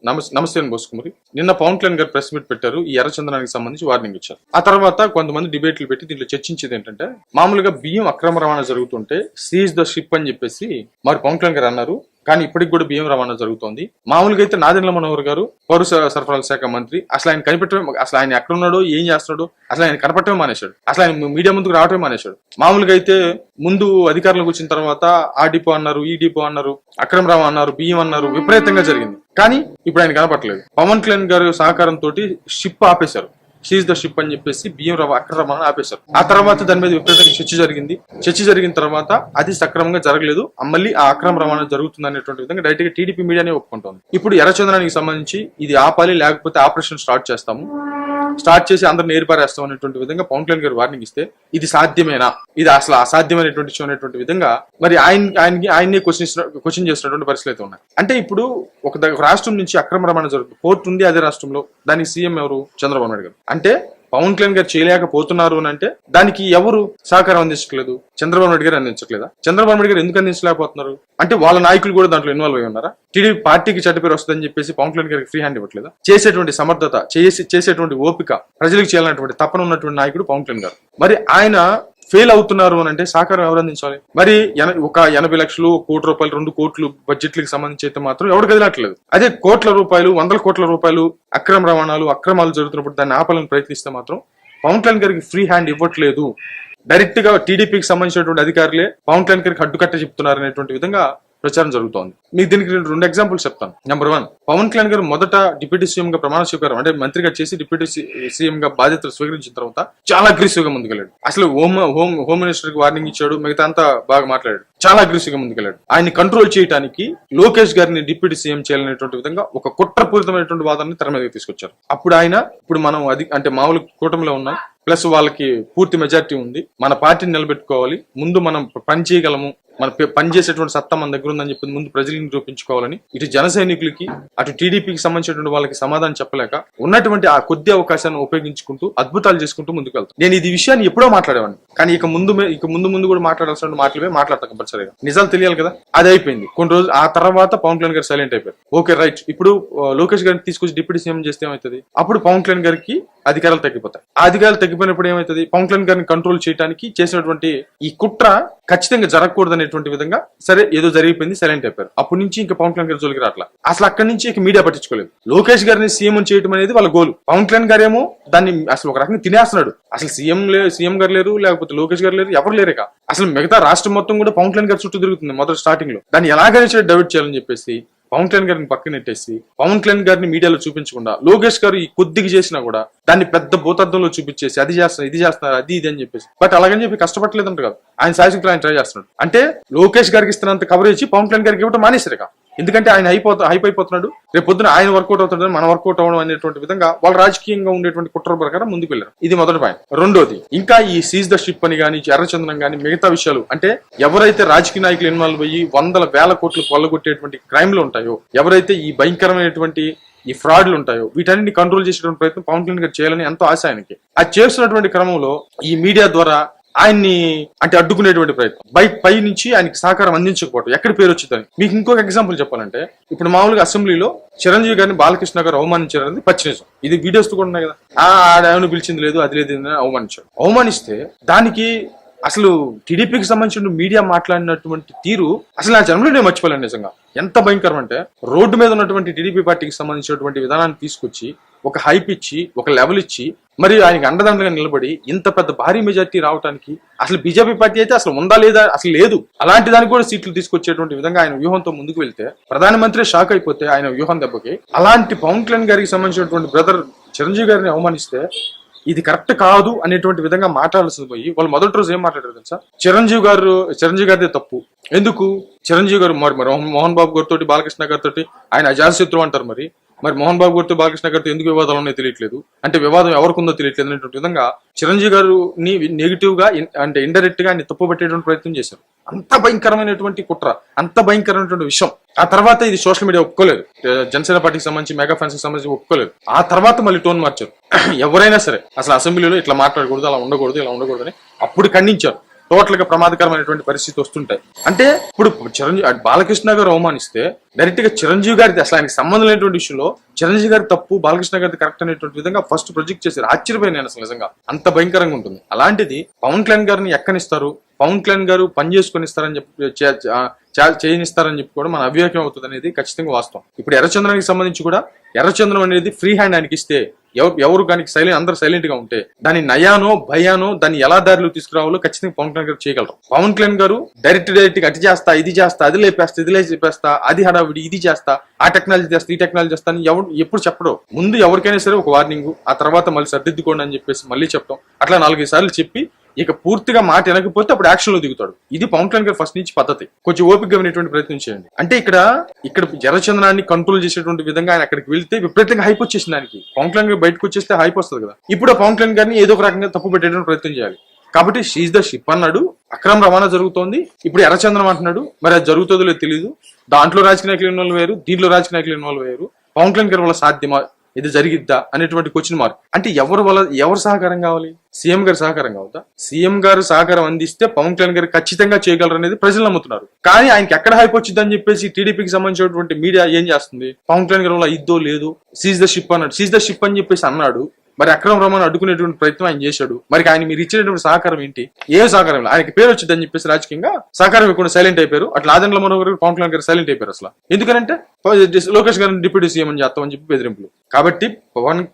నమస్తే బోసుకుమరి. నిన్న పవన్ కళ్యాణ్ గారు ప్రెస్ మీట్ పెట్టారు. ఈ ఎర్రచందనానికి సంబంధించి వార్నింగ్ ఇచ్చారు. ఆ తర్వాత కొంతమంది డిబేట్లు పెట్టి దీంట్లో చర్చించేది ఏంటంటే, మామూలుగా బియ్యం అక్రమ రవాణా జరుగుతుంటే సీజ్ ద షిప్ అని చెప్పేసి మరి పవన్ కళ్యాణ్ గారు అన్నారు. కానీ ఇప్పటికి కూడా బియ్యం రవాణా జరుగుతోంది. మామూలుగా అయితే నాదెండ్ల మనోహర్ గారు పౌర సరఫరాల శాఖ మంత్రి, అసలు ఆయన కనిపెట్టడం, అసలు ఆయన ఎక్కడ ఉన్నాడో ఏం చేస్తున్నాడో అసలు ఆయన కనపడటమే మానేశాడు. అసలు ఆయన మీడియా ముందుకు రావటమే మానేశాడు. మామూలుగా అయితే ముందు అధికారులకు వచ్చిన తర్వాత ఆ డిపో అన్నారు, ఈ డిపో అన్నారు, అక్రమ రవాణా అన్నారు, బియ్యం అన్నారు, విపరీతంగా జరిగింది. కానీ ఇప్పుడు ఆయన కనపడలేదు. పవన్ కళ్యాణ్ గారి సహకారంతో షిప్ ఆపేశారు. షీజ్ ద షిప్ అని చెప్పేసి బియ్యం అక్రమ రవాణా ఆపేశారు. ఆ తర్వాత దాని మీద విపరీతంగా చర్చ జరిగిన తర్వాత అది సక్రమంగా జరగలేదు, మళ్ళీ ఆ అక్రమ రవాణా జరుగుతుంది అనేటువంటి విధంగా డైరెక్ట్ గా టీడీపీ మీడియానే ఒప్పుకుంటోంది. ఇప్పుడు ఎర్రచందనానికి సంబంధించి ఇది ఆపాలి, లేకపోతే ఆపరేషన్ స్టార్ట్ చేసి అందరిని ఏర్పారేస్తాం అనేటువంటి విధంగా పవన్ కళ్యాణ్ గారు వార్నింగ్ ఇస్తే, ఇది సాధ్యమేనా, ఇది అసలు అసాధ్యమైనటువంటి విషయం అనేటువంటి విధంగా మరి ఆయన్ని క్వశ్చన్ చేసినటువంటి పరిస్థితులు అయితే ఉన్నాయి. అంటే ఇప్పుడు ఒక రాష్ట్రం నుంచి అక్రమ రవాణా జరుగుతుంది, పోర్టు ఉంది అదే రాష్ట్రంలో, దానికి సీఎం ఎవరు? చంద్రబాబు నాయుడు గారు. అంటే పవన్ కళ్యాణ్ గారు చేయలేకపోతున్నారు అని అంటే దానికి ఎవరు సహకారం అందించట్లేదు? చంద్రబాబు నాయుడు గారు అందించట్లేదా? చంద్రబాబు నాయుడు గారు ఎందుకు అందించలేకపోతున్నారు అంటే వాళ్ళ నాయకులు కూడా దాంట్లో ఇన్వాల్వ్ అయి ఉన్నారా? టీడీపీ పార్టీకి చెడ్డ పేరు వస్తుందని చెప్పేసి పవన్ కళ్యాణ్ గారికి ఫ్రీ హ్యాండ్ ఇవ్వట్లేదా? చేసేటువంటి సమర్థత, చేసేటువంటి ఓపిక, ప్రజలకు చేయాలన్నటువంటి తపన ఉన్నటువంటి నాయకుడు పవన్ కళ్యాణ్ గారు. మరి ఆయన ఫెయిల్ అవుతున్నారు అని అంటే సహకారం ఎవరు అందించాలి? మరి ఒక 80 లక్షలు, 1 కోటి రూపాయలు, 2 కోట్లు బడ్జెట్లకు సంబంధించి అయితే మాత్రం ఎవరు కదిలట్లేదు. అదే కోట్ల రూపాయలు, 100 కోట్ల రూపాయలు అక్రమ అక్రమాలు జరుగుతున్నప్పుడు దాన్ని ఆపాలని ప్రయత్నిస్తే మాత్రం పవన్ కళ్యాణ్ గారికి ఫ్రీ హ్యాండ్ ఇవ్వట్లేదు. డైరెక్ట్ గా టీడీపీకి సంబంధించినటువంటి అధికారులే పవన్ కళ్యాణ్ గారికి అడ్డుకట్ట చెప్తున్నారు అనేటువంటి విధంగా ప్రచారం జరుగుతోంది. మీకు దీనికి 2 ఎగ్జాంపుల్స్ చెప్తాను. నెంబర్ 1, పవన్ కళ్యాణ్ గారు మొదట డిప్యూటీ సీఎం గా ప్రమాణ స్వీకారం అంటే మంత్రిగా చేసి డిప్యూటీ సీఎం గా బాధ్యతలు స్వీకరించిన తర్వాత చాలా అగ్రెసివ్ గా ముందుకెళ్ళాడు. అసలు హోమ్ మినిస్టర్ కి వార్నింగ్ ఇచ్చాడు, మిగతా అంతా బాగా మాట్లాడాడు, చాలా అగ్రెసివ్ గా ముందుకెళ్ళాడు. ఆయన్ని కంట్రోల్ చేయడానికి లోకేష్ గారిని డిప్యూటీ సీఎం చేయాలనేటువంటి విధంగా ఒక కుట్రపూరితమైనటువంటి వాదాన్ని తెర మీదకి తీసుకొచ్చారు. ఇప్పుడు మనం అంటే మామూలు కూటమిలో ఉన్నాం, ప్లస్ వాళ్ళకి పూర్తి మెజారిటీ ఉంది, మన పార్టీని నిలబెట్టుకోవాలి, ముందు మనం పని చేయగలము, మన పనిచేసేటువంటి సత్తా మన దగ్గర ఉందని చెప్పి ముందు ప్రజలకు నిరూపించుకోవాలని ఇటు జన సైనికులకి అటు టీడీపీకి సంబంధించినటువంటి వాళ్ళకి సమాధానం చెప్పలేక ఉన్నటువంటి ఆ కొద్ది అవకాశాన్ని ఉపయోగించుకుంటూ అద్భుతాలు చేసుకుంటూ ముందుకు వెళ్తాం. నేను ఈ విషయాన్ని ఎప్పుడో మాట్లాడేవాడిని, కానీ ఇక ముందు కూడా మాట్లాడాల్సిన మాటలే మాట్లాడతా కంపల్సరీగా. నిజాలు తెలియాలి కదా, అది అయిపోయింది. కొన్ని రోజులు ఆ తర్వాత పవన్ కళ్యాణ్ గారు సైలెంట్ అయిపోయారు. ఓకే రైట్, ఇప్పుడు లోకేష్ గారిని తీసుకొచ్చి డిప్యూటీ సీఎం చేస్తే ఏమవుతుంది? అప్పుడు పవన్ కళ్యాణ్ గారికి అధికారాలు తగ్గిపోతాయి. ఆ అధికారాలు తగ్గిపోయినప్పుడు ఏమవుతుంది? పవన్ కళ్యాణ్ గారిని కంట్రోల్ చేయడానికి చేసినటువంటి ఈ కుట్ర ఖచ్చితంగా జరగకూడదు అనేటువంటి విధంగా సరే ఏదో జరిగిపోయింది, సైలెంట్ అయిపోయారు. అప్పటి నుంచి ఇంకా పవన్ కళ్యాణ్ గారి జోలికి రాట్లా. అసలు అక్కడి నుంచి ఇక మీడియా పట్టించుకోలేదు. లోకేష్ గారిని సీఎం చేయడం అనేది వాళ్ళ గోల్. పవన్ కళ్యాణ్ గారేమో దాన్ని అసలు ఒక రకంగా తినేస్తున్నాడు. అసలు సీఎం గారు లేరు, లేకపోతే లోకేష్ గారు లేరు, ఎవరు లేరుగా. అసలు మిగతా రాష్ట్రం మొత్తం కూడా పవన్ కళ్యాణ్ గారి చుట్టూ తిరుగుతుంది మొదటి స్టార్టింగ్ లో. దాన్ని ఎలాగైనా డైవర్ట్ చేయాలని చెప్పేసి పవన్ కళ్యాణ్ గారిని పక్కన నెట్టేసి పవన్ కళ్యాణ్ గారిని మీడియాలో చూపించకుండా లోకేష్ గారు ఈ కొద్దిగా చేసినా కూడా దాన్ని పెద్ద భూతార్థంలో చూపించేసి అది చేస్తున్నారు, ఇది చేస్తున్నారు, అది ఇది అని చెప్పేసి. బట్ అలాగని చెప్పి కష్టపడలేదంట కాదు, ఆయన సాయశక్తులు ఆయన ట్రై చేస్తున్నాడు. అంటే లోకేష్ గారికి ఇస్తున్నంత కవరేజ్ పవన్ కళ్యాణ్ గారికి ఇవ్వడం మానేశారు. ఎందుకంటే ఆయన హైప్ అయిపోతున్నాడు, రేపు పొద్దున ఆయన వర్కౌట్ అవుతున్నాడు, మన వర్కౌట్ అవ్వడం అనేటువంటి విధంగా వాళ్ళు రాజకీయంగా ఉండేటువంటి కుట్ర ప్రకారం ముందుకు వెళ్ళారు. ఇది మొదటి పాయింట్. రెండోది, ఇంకా ఈ సీజ్ ద షిప్ అని కానీ, ఎర్రచందనం కానీ, మిగతా విషయాలు అంటే ఎవరైతే రాజకీయ నాయకులు ఇన్వాల్వ్ అయ్యి 100,000 కోట్లు కొల్లగొట్టేటువంటి క్రైమ్లు ఉంటాయో, ఎవరైతే ఈ భయంకరమైనటువంటి ఈ ఫ్రాడ్లు ఉంటాయో, వీటన్నిటిని కంట్రోల్ చేసేటువంటి ప్రయత్నం పవన్ కళ్యాణ్ గారు చేయాలని ఎంతో ఆశ ఆయనకి. అది చేస్తున్నటువంటి క్రమంలో ఈ మీడియా ద్వారా ఆయన్ని అంటే అడ్డుకునేటువంటి ప్రయత్నం, పై నుంచి ఆయనకి సహకారం అందించకపోవడం, ఎక్కడ పేరు వచ్చిందని. మీకు ఇంకొక ఎగ్జాంపుల్ చెప్పాలంటే, ఇప్పుడు మామూలుగా అసెంబ్లీలో చిరంజీవి గారిని బాలకృష్ణ గారు అవమానించారనేది పచ్చినిజం. ఇది వీడియోస్ కూడా ఉన్నాయి కదా. ఆడేమని పిలిచింది లేదు, అది లేదు అని అవమానించాడు. అవమానిస్తే దానికి అసలు టీడీపీకి సంబంధించిన మీడియా మాట్లాడినటువంటి తీరు అసలు నా జన్మలో నేను మర్చిపోలేను. నిజంగా ఎంత భయంకరం అంటే, రోడ్డు మీద ఉన్నటువంటి టీడీపీ పార్టీకి సంబంధించినటువంటి విధానాన్ని తీసుకొచ్చి ఒక హైప్ ఇచ్చి, ఒక లెవెల్ ఇచ్చి, మరి ఆయనకి అండదండగా నిలబడి ఇంత పెద్ద భారీ మెజార్టీ రావడానికి అసలు బీజేపీ పార్టీ అయితే అసలు ఉందా లేదా, అసలు లేదు, అలాంటి దానికి కూడా సీట్లు తీసుకొచ్చేటువంటి విధంగా ఆయన వ్యూహంతో ముందుకు వెళ్తే ప్రధానమంత్రి షాక్ అయిపోతే ఆయన వ్యూహం దెబ్బకి, అలాంటి పవన్ కళ్యాణ్ గారికి సంబంధించినటువంటి బ్రదర్ చిరంజీవి గారిని అవమానిస్తే ఇది కరెక్ట్ కాదు అనేటువంటి విధంగా మాట్లాడాల్సింది పోయి వాళ్ళు మొదటి రోజు ఏం మాట్లాడారు తెలుసా? చిరంజీవి గారిదే తప్పు. ఎందుకు? చిరంజీవి గారు మరి మోహన్ బాబు గారితో, బాలకృష్ణ గారితో ఆయన అజాతశత్రువు అంటారు. మరి మోహన్ బాబు గారితో, బాలకృష్ణ గారితో ఎందుకు వివాదాలు ఉన్నాయో తెలియట్లేదు, అంటే వివాదం ఎవరికి ఉందో తెలియట్లేదు అనేటువంటి విధంగా చిరంజీవి గారిని నెగిటివ్ గా అంటే ఇండైరెక్ట్ గా ఆయన తప్పుపట్టేటువంటి ప్రయత్నం చేశారు. అంత భయంకరమైనటువంటి కుట్ర, అంత భయంకరమైనటువంటి విషయం. ఆ తర్వాత ఇది సోషల్ మీడియా ఒప్పుకోలేదు, జనసేన పార్టీకి సంబంధించి, మెగా ఫ్యాన్స్ కి సంబంధించి ఒప్పుకోలేదు. ఆ తర్వాత మళ్ళీ టోన్ మార్చారు. ఎవరైనా సరే అసలు అసెంబ్లీలో ఇట్లా మాట్లాడకూడదు, అలా ఉండకూడదు, ఇలా ఉండకూడదు అని అప్పుడు ఖండించారు. టోటల్ గా ప్రమాదకరమైనటువంటి పరిస్థితి వస్తుంటాయి. అంటే ఇప్పుడు చిరంజీవి బాలకృష్ణ గారు అవమానిస్తే డైరెక్ట్ గా చిరంజీవి గారి అసలు ఆయనకి సంబంధం లేనటువంటి విషయంలో చిరంజీవి గారి తప్పు బాలకృష్ణ గారి కరెక్ట్ అనేటువంటి విధంగా ఫస్ట్ ప్రొజెక్ట్ చేశారు. ఆశ్చర్యపోయాను నేను అసలు నిజంగా, అంత భయంకరంగా ఉంటుంది. అలాంటిది పవన్ కళ్యాణ్ గారిని ఎక్కనిస్తారు, పవన్ కళ్యాణ్ గారు పని చేసుకొని ఇస్తారని చెప్పి చేయనిస్తారని చెప్పి కూడా మన అవివేకం అవుతుంది అనేది ఖచ్చితంగా వాస్తవం. ఇప్పుడు ఎర్రచంద్రానికి సంబంధించి కూడా ఎర్రచంద్రం అనేది ఫ్రీ హ్యాండ్ ఆయనకి ఇస్తే ఎవరు దానికి అందరూ సైలెంట్ గా ఉంటే దాని నయానో భయానో దాన్ని ఎలా దారిలో తీసుకురావాలో ఖచ్చితంగా పవన్ కళ్యాణ్ గారు చేయగలరు. పవన్ కళ్యాణ్ గారు డైరెక్ట్ గా అటు చేస్తా ఇది చేస్తా అది లేపేస్తా ఇది లేపేస్తా అది హడావిడి ఇది చేస్తా ఆ టెక్నాలజీ చేస్తా ఈ టెక్నాలజీ చేస్తా అని ఎప్పుడు చెప్పడు. ముందు ఎవరికైనా సరే ఒక వార్నింగ్, ఆ తర్వాత మళ్ళీ సర్దిద్దుకోండి అని చెప్పేసి మళ్ళీ చెప్తాం. అట్లా 4-5 సార్లు చెప్పి ఇక పూర్తిగా మాట వినకపోతే అప్పుడు యాక్షన్ లో దిగుతాడు. ఇది పవన్ కళ్యాణ్ గారు ఫస్ట్ నుంచి పద్ధతి. కొంచెం ఓపికగా వినేటువంటి ప్రయత్నం చేయండి. అంటే ఇక్కడ ఎర్రచంద్రాన్ని కంట్రోల్ చేసేటువంటి విధంగా ఆయన అక్కడికి వెళ్తే విపరీతంగా హైప్ వచ్చేసింది దానికి. పవన్ కళ్యాణ్ గారు బయటకు వచ్చేస్తే హైప్ వస్తుంది కదా. ఇప్పుడు పవన్ కళ్యాణ్ గారిని ఏదో ఒక రకంగా తప్పు పెట్టేటువంటి ప్రయత్నం చేయాలి. కాబట్టి షీజ్ ద షిప్ అన్నాడు, అక్రమ రవాణా జరుగుతోంది. ఇప్పుడు ఎర్రచంద్రం అంటున్నాడు, మరి అది జరుగుతుందో లేదో తెలియదు. దాంట్లో రాజకీయ నాయకులు ఇన్వాల్వ్ అయ్యారు, దీంట్లో రాజకీయ నాయకులు ఇన్వాల్వ్ అయ్యారు. పవన్ కళ్యాణ్ గారి వల్ల సాధ్యమా, ఇది జరిగిద్దా అనేటువంటి క్వశ్చన్ మార్క్. అంటే ఎవరు సహకారం కావాలి? సీఎం గారు సహకారం కావద్దా? సీఎం గారు సహకారం అందిస్తే పవన్ కళ్యాణ్ గారు ఖచ్చితంగా చేయగలరు అనేది ప్రజలు నమ్ముతున్నారు. కానీ ఆయనకి ఎక్కడ హైప్ వచ్చిందని చెప్పేసి టీడీపీకి సంబంధించినటువంటి మీడియా ఏం చేస్తుంది? పవన్ కళ్యాణ్ గారి వల్ల ఇద్దో లేదు, సీజ్ ద షిప్ అన్నాడు. సీజ్ ద షిప్ అని చెప్పేసి అన్నాడు, మరి అక్రమ రవాణా అడ్డుకునేటువంటి ప్రయత్నం ఆయన చేశాడు. మరి ఆయన మీరు ఇచ్చినటువంటి సహకారం ఏంటి? ఏ సహకారం లేదు. ఆయనకి పేరు వచ్చిందని చెప్పేసి రాజకీయంగా సహకారం ఇవ్వకుండా సైలెంట్ అయిపోయారు. అట్లా ఆదండ్ల మనోహర్ గారు పవన్ కళ్యాణ్ గారు సైలెంట్ అయిపోయారు. అసలు ఎందుకంటే లోకేష్ గారిని డిప్యూటీ సీఎం అని చేస్తామని చెప్పి బెదిరింపులు. కాబట్టి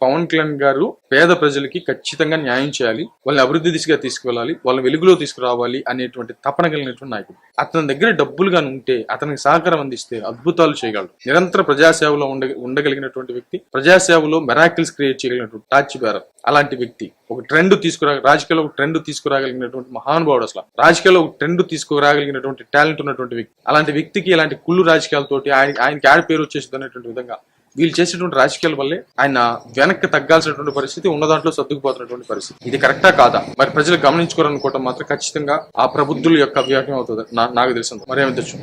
పవన్ కళ్యాణ్ గారు పేద ప్రజలకి ఖచ్చితంగా న్యాయం చేయాలి, వాళ్ళని అభివృద్ధి దిశగా తీసుకువెళ్ళాలి, వాళ్ళని వెలుగులో తీసుకురావాలి అనేటువంటి తపన కలిగినటువంటి నాయకుడు. అతని దగ్గర డబ్బులుగా ఉంటే అతనికి సహకారం అందిస్తే అద్భుతాలు చేయగలడు. నిరంతర ప్రజాసేవలో ఉండగలిగినటువంటి వ్యక్తి, ప్రజాసేవలో మెరాకిల్స్ క్రియేట్ చేయగలిగినటువంటి టార్చ్ బేరర్. అలాంటి వ్యక్తి ఒక రాజకీయాల్లో ఒక ట్రెండ్ తీసుకురాగలిగినటువంటి మహానుభావుడు. అసలు రాజకీయాల్లో ఒక ట్రెండ్ తీసుకురాగలిగినటువంటి టాలెంట్ ఉన్నటువంటి వ్యక్తి. అలాంటి వ్యక్తికి ఇలాంటి కుళ్ళు రాజకీయాలతోటి ఆయనకి ఆడ పేరు వచ్చేసింది అనేటువంటి విధంగా వీళ్ళు చేసేటువంటి రాజకీయాల వల్లే ఆయన వెనక్కి తగ్గాల్సినటువంటి పరిస్థితి, ఉన్న దాంట్లో సర్దుకుపోతున్నటువంటి పరిస్థితి. ఇది కరెక్టా కాదా మరి ప్రజలు గమనించుకోరనుకోవటం మాత్రం ఖచ్చితంగా ఆ ప్రబుద్ధుల యొక్క వ్యాఖ్యం అవుతుంది నాకు తెలిసింది. మరేమి తెచ్చు